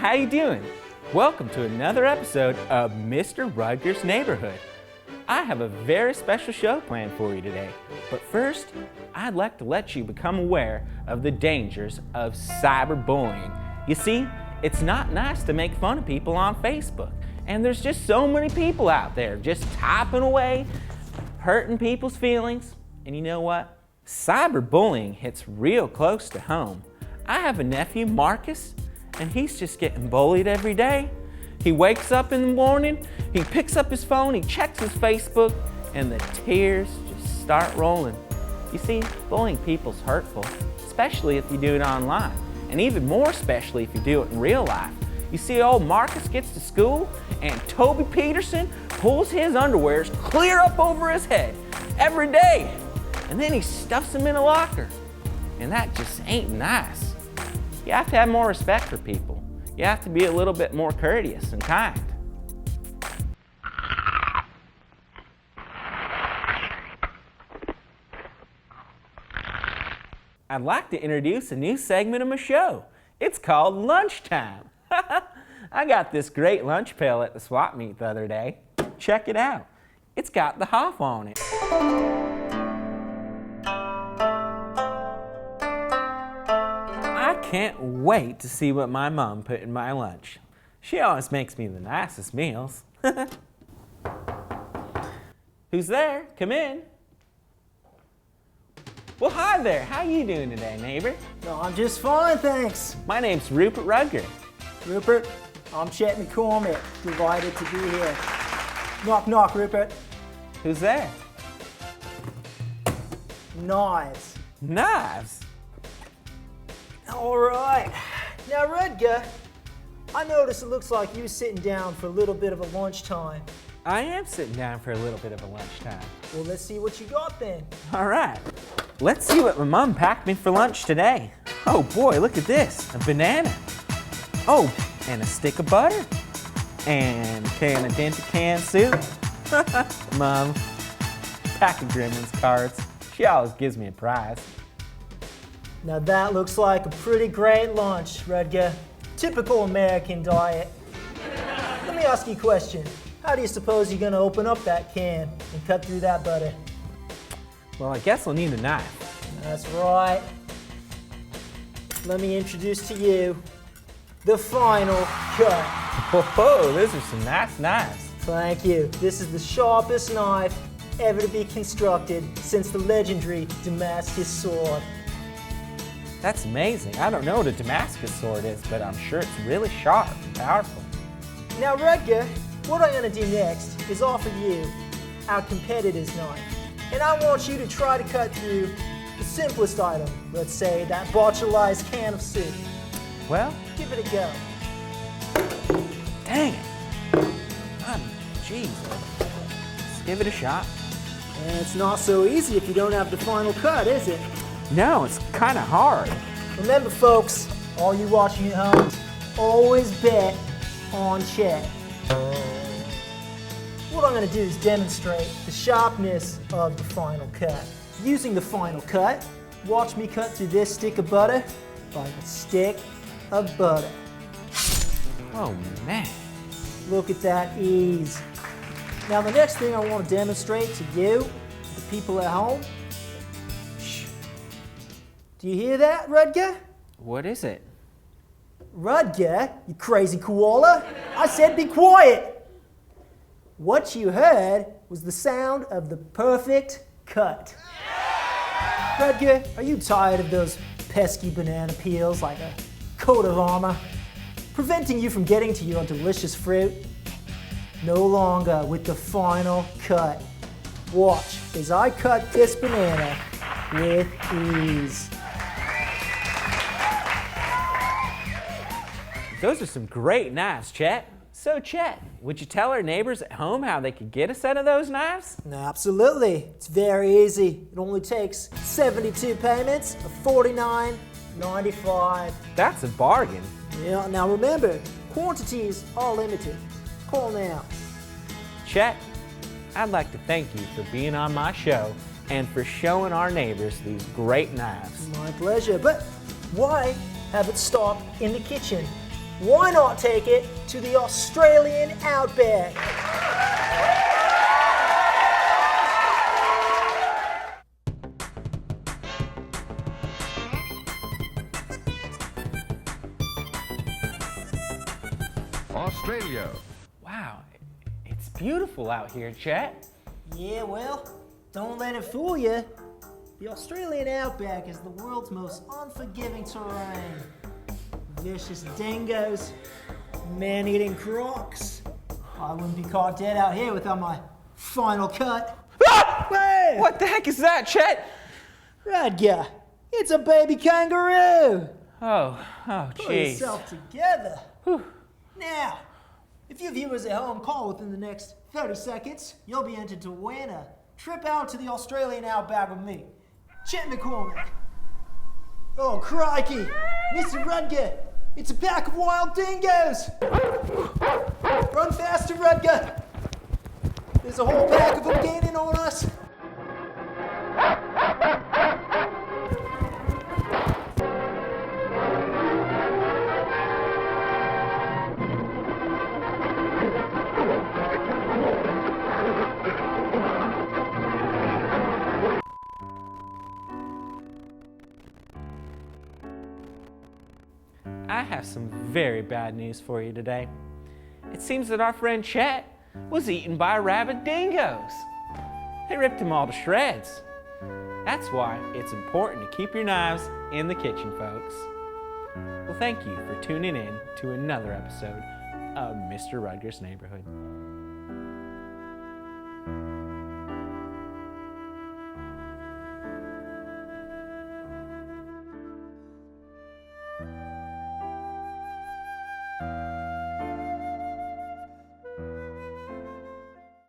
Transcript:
how you doing? Welcome to another episode of Mr. Rudger's Neighborhood. I have a very special show planned for you today, but first, I'd like to let you become aware of the dangers of cyberbullying. You see, it's not nice to make fun of people on Facebook, and there's just so many people out there just typing away, hurting people's feelings, and you know what? Cyberbullying hits real close to home. I have a nephew, Marcus, and he's just getting bullied every day. He wakes up in the morning, he picks up his phone, he checks his Facebook, and the tears just start rolling. You see, bullying people's hurtful, especially if you do it online, and even more especially if you do it in real life. You see, old Marcus gets to school, and Toby Peterson pulls his underwears clear up over his head every day, and then he stuffs them in a locker, and that just ain't nice. You have to have more respect for people. You have to be a little bit more courteous and kind. I'd like to introduce a new segment of my show. It's called Lunchtime. I got this great lunch pail at the swap meet the other day. Check it out. It's got the Hoff on it. I can't wait to see what my mom put in my lunch. She always makes me the nicest meals. Who's there? Come in. Well, hi there. How you doing today, neighbor? No, I'm just fine, thanks. My name's Rupert Rudger. Rupert, I'm Chet McCormick. Delighted to be here. Knock, knock, Rupert. Who's there? Knives. Knives? All right. Now, Rudger, I notice it looks like you're sitting down for a little bit of a lunchtime. I am sitting down for a little bit of a lunchtime. Well, let's see what you got then. All right. Let's see what my mom packed me for lunch today. Oh boy, look at this. A banana. Oh, and a stick of butter. And a can of dented canned soup. Mom, pack of Gremlins cards. She always gives me a prize. Now that looks like a pretty great lunch, Rudger. Typical American diet. Let me ask you a question. How do you suppose you're gonna open up that can and cut through that butter? Well, I guess I'll need a knife. That's right. Let me introduce to you the final cut. Whoa, those are some nice knives. Thank you. This is the sharpest knife ever to be constructed since the legendary Damascus sword. That's amazing. I don't know what a Damascus sword is, but I'm sure it's really sharp and powerful. Now, Rudger, what I'm going to do next is offer you our competitor's knife. And I want you to try to cut through the simplest item, let's say that botulinized can of soup. Well, Give it a go. dang it. Jeez. Let's give it a shot. And it's not so easy if you don't have the final cut, is it? No, it's kind of hard. Remember, folks, all you watching at home, always bet on Chet. What I'm going to do is demonstrate the sharpness of the final cut. Using the final cut, watch me cut through this stick of butter by the stick of butter. Oh, man. Look at that ease. Now the next thing I want to demonstrate to you, the people at home. Shh. Do you hear that, Rudger? What is it? Rudger, you crazy koala. I said be quiet. What you heard was the sound of the perfect cut. Rudger, are you tired of those pesky banana peels like a coat of armor, preventing you from getting to your delicious fruit? No longer with the final cut. Watch as I cut this banana with ease. Those are some great knives, Chet. So, Chet, would you tell our neighbors at home how they could get a set of those knives? Absolutely. It's very easy. It only takes 72 payments of $49.95. That's a bargain. Yeah, now remember, quantities are limited. Call now. Chet, I'd like to thank you for being on my show and for showing our neighbors these great knives. My pleasure. But why have it stop in the kitchen? Why not take it to the Australian outback? Australia. Wow, it's beautiful out here, Chet. Yeah, well, don't let it fool you. The Australian outback is the world's most unforgiving terrain. Vicious dingoes, man-eating crocs. I wouldn't be caught dead out here without my final cut. Ah! Hey! What the heck is that, Chet? Rudger, it's a baby kangaroo. Oh, Pull jeez. yourself together. Now, if you viewers at home call within the next 30 seconds, you'll be entered to win a trip out to the Australian outback with me, Chet McCormick. Oh, crikey! Mr. Rudger, it's a pack of wild dingoes! Run faster, Rudger! There's a whole pack of them gaining on us! I have some very bad news for you today. It seems that our friend Chet was eaten by rabid dingoes. They ripped him all to shreds. That's why it's important to keep your knives in the kitchen, folks. Well, thank you for tuning in to another episode of Mr. Rudger's Neighborhood.